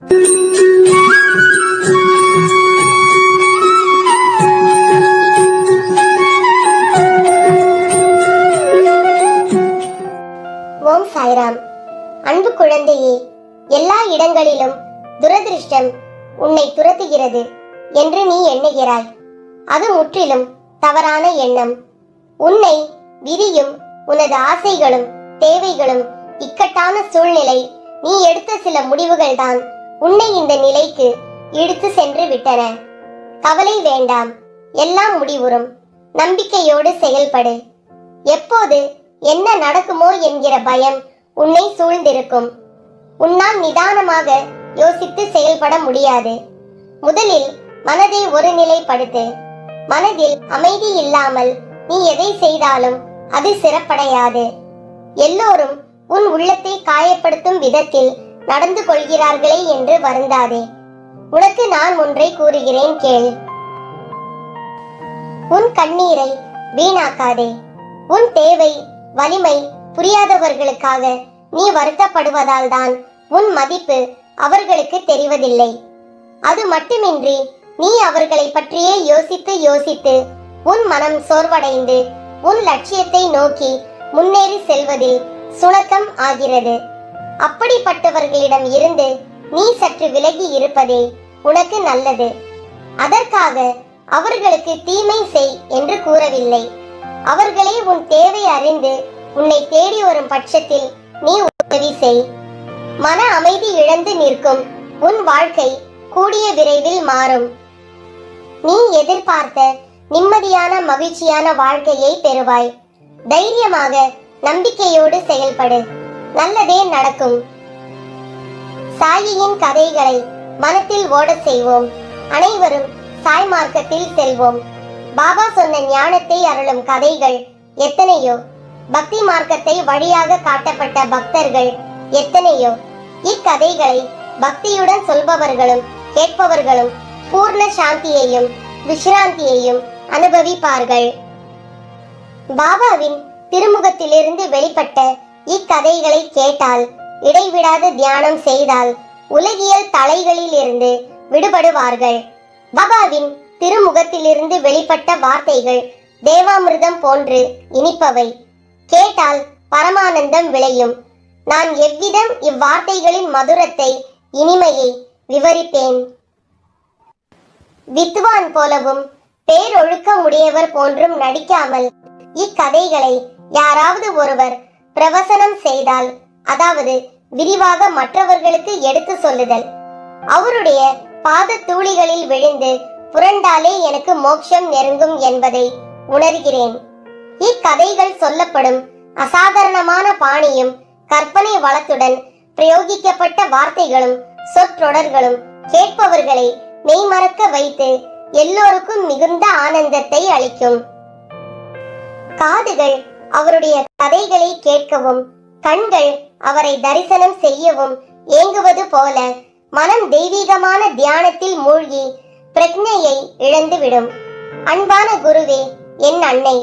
ஓம் சாய்ராம். அன்பு குழந்தையே, எல்லா இடங்களிலும் துரதிருஷ்டம் உன்னை துரத்துகிறது என்று நீ எண்ணுகிறாய். அது முற்றிலும் தவறான எண்ணம். உன்னை விதியும் உனது ஆசைகளும் தேவைகளும் இக்கட்டான சூழ்நிலை, நீ எடுத்த சில முடிவுகள் தான் உன்னை இந்த நிலைக்கு இழுத்து சென்று விட்டன. கவலை வேண்டாம், எல்லாம் முடிவுறும். நம்பிக்கையோடு செயல்படு. எப்போது என்ன நடக்குமோ என்கிற பயம் உன்னை சூழ்ந்திருக்கும். உன்னால் நிதானமாக யோசித்து செயல்பட முடியாது. முதலில் மனதை ஒருநிலைப்படுத்து. மனதில் அமைதி இல்லாமல் நீ எதை செய்தாலும் அது சிறப்படையாது. எல்லோரும் உன் உள்ளத்தை காயப்படுத்தும் விதத்தில் நடந்து கொள்கிறார்களே என்று வருந்தாதே. உனக்கு நான் ஒன்றை கூறுகிறேன், கேள். உன் கண்ணீரை வீணாக்காதே. உன் தேவை வலிமை புரியாதவர்களுக்காக நீ வருத்தப்படுவதால் தான் உன் மதிப்பு அவர்களுக்கு தெரிவதில்லை. அது மட்டுமின்றி நீ அவர்களை பற்றியே யோசித்து யோசித்து உன் மனம் சோர்வடைந்து உன் லட்சியத்தை நோக்கி முன்னேறி செல்வதில் சுணக்கம் ஆகிறது. அப்படிப்பட்டவர்களிடம் இருந்து நீ சற்று விலகி இருப்பதே உனக்கு நல்லது. அதற்காக அவர்களுக்கு தீமை செய் என்று கூறவில்லை. அவர்களே உன் தேவை அறிந்து உன்னை தேடி வரும் பட்சத்தில் நீ உதவி செய். மன அமைதி இழந்து நிற்கும் உன் வாழ்க்கை கூடிய விரைவில் மாறும். நீ எதிர்பார்த்த நிம்மதியான மகிழ்ச்சியான வாழ்க்கையை பெறுவாய். தைரியமாக நம்பிக்கையோடு செயல்படு. நல்லதே நடக்கும். சாயியின் கதைகளை மனத்தில் ஓடச் செய்வோம். அனைவரும் சாய் மார்க்கத்தில் செல்வோம். பாபா சொன்ன ஞானத்தை அருளும் கதைகள் எத்தனையோ. பக்தி மார்க்கத்தை வழியாக காட்டப்பட்ட பக்தர்கள் எத்தனையோ. இக்கதைகளை பக்தியுடன் சொல்பவர்களும் கேட்பவர்களும் பூர்ண சாந்தியையும் விசிராந்தியையும் அனுபவிப்பார்கள். பாபாவின் திருமுகத்திலிருந்து வெளிப்பட்ட இக்கதைகளை கேட்டால், இடைவிடாத தியானம் செய்தால் உலகியல் தலைகளில் இருந்து விடுபடுவார்கள். பாபாவின் திருமுகத்திலிருந்து வெளிப்பட்ட வார்த்தைகள் தேவாமிர்தம் போன்று இனிப்பவை. கேட்டால் பரமானந்தம் விளையும். நான் எவ்விதம் இவ்வார்த்தைகளின் மதுரத்தை இனிமையை விவரிப்பேன். வித்வான் போலவும் பேரொழுக்கமுடையவர் போன்றும் நடிக்காமல் இக்கதைகளை யாராவது ஒருவர் பிரவசனம் செய்தால், அதாவது விரிவாக மற்றவர்களுக்கு எடுத்து சொல்லுதல், அவருடைய பாத தூளிகளில் விழுந்து புரண்டாலே எனக்கு மோட்சம் நெருங்கும் என்பதை உணர்கிறேன். இக்கதைகள் சொல்லப்படும் அசாதாரணமான பாணியும் கற்பனை வளத்துடன் பிரயோகிக்கப்பட்ட வார்த்தைகளும் சொற்றொடர்களும் கேட்பவர்களை மெய்மறக்க வைத்து எல்லோருக்கும் மிகுந்த ஆனந்தத்தை அளிக்கும். காதுகள் அவருடைய கதைகளை கேட்கவும், கண்கள் அவரை தரிசனம் செய்யவும் ஏங்குவது போல மனம் தெய்வீகமான தியானத்தில் மூழ்கி பிரக்ஞையை இழந்துவிடும். அன்பான குருவே, என் அன்னை,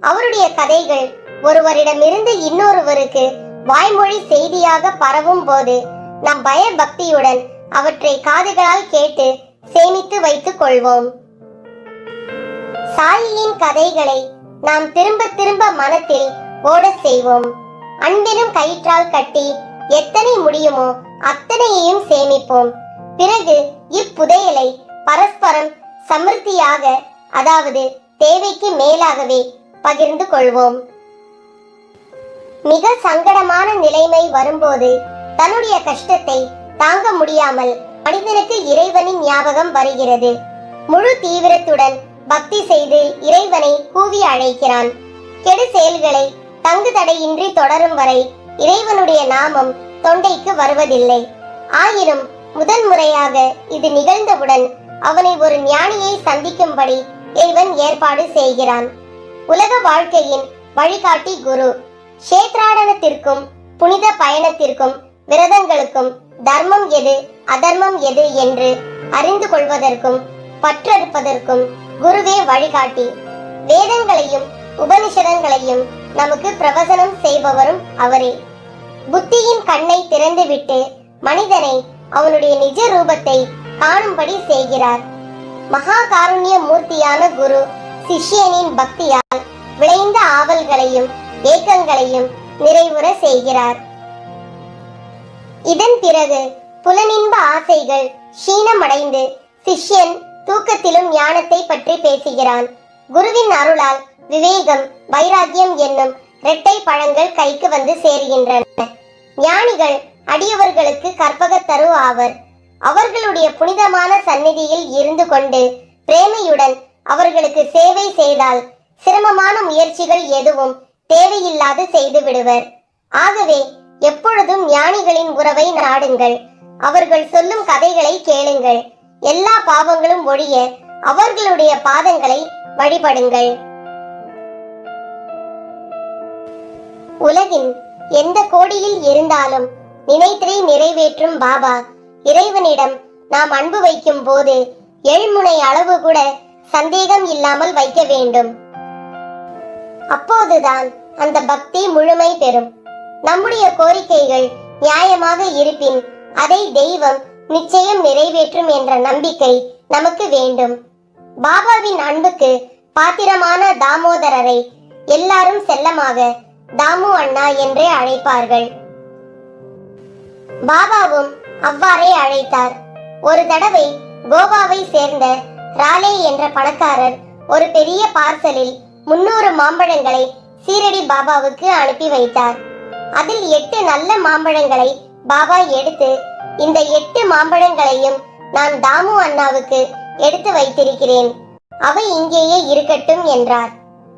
அவருடைய கதைகள் ஒருவரிடமிருந்து இன்னொருவருக்கு வாய்மொழி செய்தியாக பரவும் போது நாம் பயபக்தியுடன் அவற்றை காதுகளால் கேட்டு சேமித்து வைத்துக் கொள்வோம். சாயியின் கதைகளை நாம் திரும்ப திரும்ப மனத்தில் ஓட செய்வோம். அன்பினும் கயிற்றால் கட்டி எத்தனை முடியுமோ அத்தனையையும் சேமிப்போம். பிறகு இப்புதையலை பரஸ்பரம் சமிருத்தியாக, அதாவது தேவைக்கு மேலாகவே பகிர்ந்து கொள்வோம். மிக சங்கடமான நிலைமை வரும்போது தன்னுடைய கஷ்டத்தை தாங்க முடியாமல் மனிதனுக்கு இறைவனின் ஞாபகம் வருகிறது. முழு தீவிரத்துடன் பக்தி செய்து இறைவனை கூவி அழைக்கிறான். கெடு செயல்களை தங்கு தடையின்றி தொடரும் வரை இறைவனுடைய நாமம் தொண்டைக்கு வருவதில்லை. ஆயினும் முதல் முறையாக இது நிகழ்ந்தவுடன் அவனை ஒரு ஞானியை சந்திக்கும்படி இறைவன் ஏற்பாடு செய்கிறான். உலக வாழ்க்கையின் வழிகாட்டி குரு. க்ஷேத்ராடனத்திற்கும் புனித பயணத்திற்கும் விரதங்களுக்கும் தர்மம் எது அதர்மம் எது என்று அறிந்து கொள்வதற்கும் பற்றறுப்பதற்கும் குருவே வழிகாட்டி. வேதங்களையும் உபனிஷதங்களையும் நமக்கு பிரவசனம் செய்பவரும் அவரே. புத்தியின் கண்ணை திறந்துவிட்டு மனிதனை அவனுடைய நிஜ ரூபத்தை காணும்படி செய்கிறார். மகா காருண்ய மூர்த்தியான குரு சிஷ்யனின் பக்தியால் விளைந்த ஆவல்களையும் ஏக்கங்களையும் நிறைவுற செய்கிறார். இதன் பிறகு புலனின்ப ஆசைகள் க்ஷீணமடைந்து சிஷ்யன் தூக்கத்திலும் ஞானத்தை பற்றி பேசுகிறான். குருவின் அருளால் விவேகம் வைராக்கியம் என்னும் இரட்டை பழங்கள் கைக்கு வந்து சேர்கின்றன. ஞானிகள் அடியவர்களுக்கு கற்பகத்தரு ஆவர். அவர்களுடைய புனிதமான சந்நிதியில் இருந்து கொண்டு பிரேமையுடன் அவர்களுக்கு சேவை செய்தால் சிரமமான முயற்சிகள் எதுவும் தேவையில்லாது செய்து விடுவர். ஆகவே எப்பொழுதும் ஞானிகளின் உறவை நாடுங்கள். அவர்கள் சொல்லும் கதைகளை கேளுங்கள். எல்லா பாவங்களும் ஒழிய அவர்களுடைய பாதங்களை வழிபடுங்கள். உலகின் எந்த கோடியில் இருந்தாலும் நினைத்ததை நிறைவேற்றும் பாபா இறைவனிடம் நாம் அன்பு வைக்கும் போது எழுமுனை அளவு கூட சந்தேகம் இல்லாமல் வைக்க வேண்டும். அப்போதுதான் அந்த பக்தி முழுமை பெறும். நம்முடைய கோரிக்கைகள் நியாயமாக இருப்பின் அதை தெய்வம் நிச்சயம் நிறைவேற்றும் என்ற நம்பிக்கை நமக்கு வேண்டும். பாபாவின் அன்புக்கு பாத்திரமான தாமோதரரை எல்லாரும் செல்லமாக தாமு அண்ணா என்றே அழைப்பார்கள். பாபாவும் அவ்வாறே அழைத்தார். ஒரு தடவை கோவாவை சேர்ந்த ராலே என்ற பணக்காரர் ஒரு பெரிய பார்சலில் 300 மாம்பழங்களை சீரடி பாபாவுக்கு அனுப்பி வைத்தார். அதில் 8 நல்ல மாம்பழங்களை பாபா எடுத்து, இந்த 8 மாம்பழங்களையும் நான் தாமு அண்ணாவுக்கு எடுத்து வைத்திருக்கிறேன், அவை இங்கேயே இருக்கட்டும் என்றார்.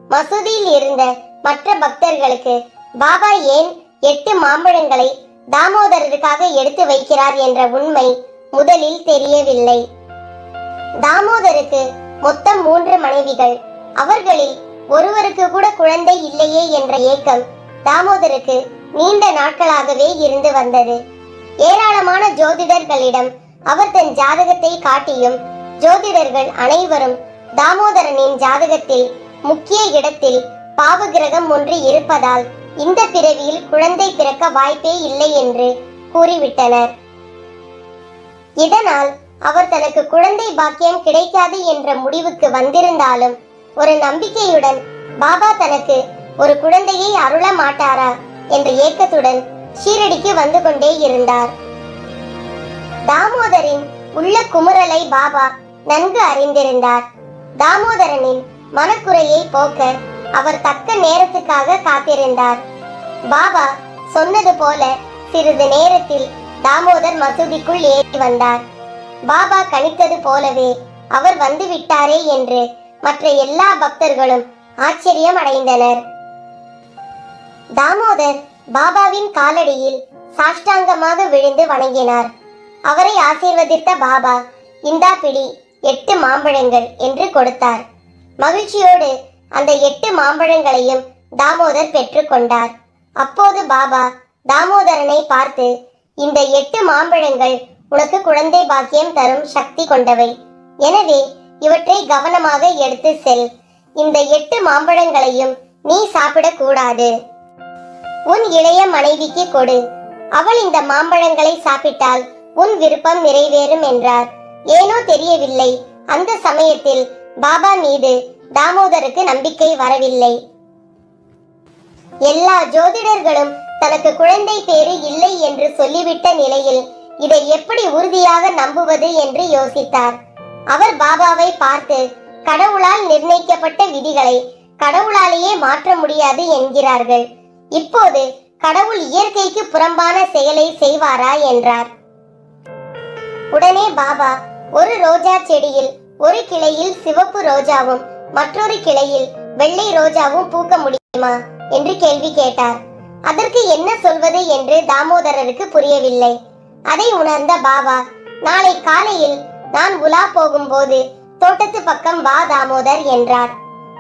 மசூதியில் இருந்த மற்ற பக்தர்களுக்கு பாபா ஏன் 8 மாம்பழங்களை தாமோதரருக்காக எடுத்து வைக்கிறார் என்ற உண்மை முதலில் தெரியவில்லை. தாமோதருக்கு மொத்தம் 3 மனைவிகள். அவர்களில் ஒருவருக்கு கூட குழந்தை இல்லையே என்ற ஏக்கம் தாமோதருக்கு நீண்ட நாட்களாகவே இருந்து வந்தது. ஏராளமான ஜோதிடர்களிடம் அவர் தன் ஜாதகத்தை காட்டியும் ஜோதிடர்கள் அனைவரும் தாமோதரனின் ஜாதகத்தில் முக்கிய இடத்தில் பாவகிரகம் ஒன்று இருப்பதால் இந்த பிறவியில் குழந்தை பிறக்க வாய்ப்பே இல்லை என்று கூறிவிட்டனர். இதனால் அவர் தனக்கு குழந்தை பாக்கியம் கிடைக்காது என்ற முடிவுக்கு வந்திருந்தாலும் ஒரு நம்பிக்கையுடன் பாபா தனக்கு ஒரு குழந்தையை அருள மாட்டாரா என்ற ஏக்கத்துடன் ஷீரடிக்கு வந்து கொண்டே இருந்தார். தாமோதரின் உள்ள குமுறலை பாபா நன்கு அறிந்திருந்தார். தாமோதரனின் மனக்குறையை போக்க அவர் தக்க நேரத்துக்காக காத்திருந்தார். பாபா சொன்னது போல சிறிது நேரத்தில் தாமோதர் மசூதிக்குள் ஏறி வந்தார். பாபா கணித்தது போலவே அவர் வந்து விட்டாரே என்று மற்ற எல்லா பக்தர்களும் ஆச்சரியம் அடைந்தனர். தாமோதர் பாபாவின் காலடியில் சாஷ்டாங்கமாக விழுந்து வணங்கினார். அவரை ஆசீர்வதித்த பாபா, இந்தா பிடி 8 மாம்பழங்கள் என்று கொடுத்தார். மகிழ்ச்சியோடு அந்த 8 மாம்பழங்களையும் தாமோதர் பெற்றுக் கொண்டார். அப்போது பாபா தாமோதரனை பார்த்து, இந்த 8 மாம்பழங்கள் உனக்கு குழந்தை பாக்கியம் தரும் சக்தி கொண்டவை. எனவே இவற்றை கவனமாக எடுத்து செல். இந்த 8 மாம்பழங்களையும் நீ சாப்பிடக்கூடாது. உன் இளைய மனைவிக்கு கொடு. அவள் இந்த மாம்பழங்களை சாப்பிட்டால் உன் விருப்பம் நிறைவேறும் என்றார். ஏனோ தெரியவில்லை, அந்த சமயத்தில் பாபா மீது தாமோதருக்கு நம்பிக்கை வரவில்லை. எல்லா ஜோதிடர்களும் தனக்கு குழந்தை பேறு இல்லை என்று சொல்லிவிட்ட நிலையில் இதை எப்படி உறுதியாக நம்புவது என்று யோசித்தார். அவர் பாபாவை பார்த்து, கடவுளால் நிர்ணயிக்கப்பட்ட விதிகளை கடவுளாலேயே மாற்ற முடியாது என்கிறார்கள். இப்போது கடவுள் இயற்கைக்கு புறம்பான செயலை செய்வாரா என்றார். உடனே பாபா ஒரு ரோஜா செடியில் ஒரு கிளையில் சிவப்பு ரோஜாவும் மற்றொரு கிளையில் வெள்ளை ரோஜாவும் பூக்க முடியுமா என்று கேள்வி கேட்டார். அதற்கு என்ன சொல்வது என்று தாமோதரருக்கு புரியவில்லை. அதை உணர்ந்த பாபா, நாளை காலையில் நான் உலா போகும்போது தோட்டத்து பக்கம் வா தாமோதர் என்றார்.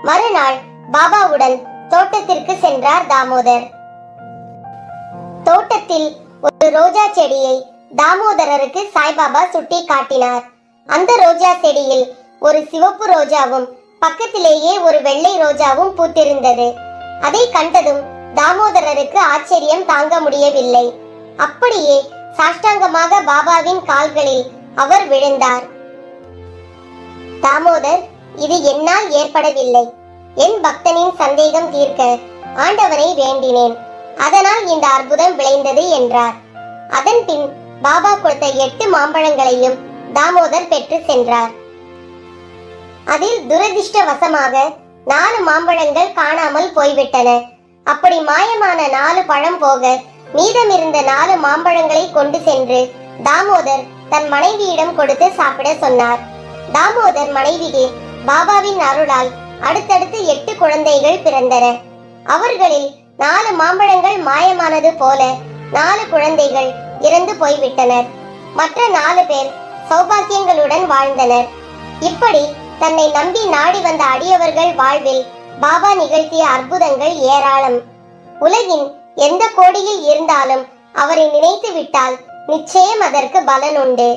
மறுநாள் பாபாவுடன் தோட்டத்திற்கு சென்றார் தாமோதர். தோட்டத்தில் ஒரு ரோஜா செடியை தாமோதரருக்கு சாய்பாபா சுட்டி காட்டினார். அந்த ரோஜா செடியில் ஒரு சிவப்பு ரோஜாவும் பக்கத்திலேயே ஒரு வெள்ளை ரோஜாவும் பூத்திருந்தது. அதை கண்டதும் தாமோதரருக்கு ஆச்சரியம் தாங்க முடியவில்லை. அப்படியே சாஷ்டாங்கமாக பாபாவின் கால்களில் அவர் விழுந்தார். தாமோதர், இது என்னால் ஏற்படவில்லை. என் பக்தனின் சந்தேகம் தீர்க்க ஆண்டவனை வேண்டினேன். அதனால் இந்த அற்புதம் விளைந்தது என்றார். அதன் பின் பாபா கொடுத்த 8 மாம்பழங்களையும் தாமோதர் பெற்று சென்றார். அதில் துரதிர்ஷ்டவசமாக 4 மாம்பழங்கள் காணாமல் போய்விட்டன. அப்படி மாயமான 4 பழம் போக மீதமிருந்த 4 மாம்பழங்களை கொண்டு சென்று தாமோதர் தன் மனைவியிடம் கொடுத்து சாப்பிட சொன்னார். தாமோதர் மனைவிக்கு பாபாவின் அருளால் அடுத்தடுத்து 8 குழந்தைகள் பிறந்தன. அவர்களில் 4 மாம்பழங்கள் மாயமானது போல 4 குழந்தைகள் இறந்து போய்விட்டனர். மற்ற 4 பேர் சௌபாக்கியங்களுடன் வாழ்ந்தனர். இப்படி தன்னை நம்பி நாடி வந்த அடியவர்கள் வாழ்வில் பாபா நிகழ்த்திய அற்புதங்கள் ஏராளம். உலகின் எந்த கோடியில் இருந்தாலும் அவரை நினைத்து விட்டால் நிச்சயம் அதற்கு பலன் உண்டு.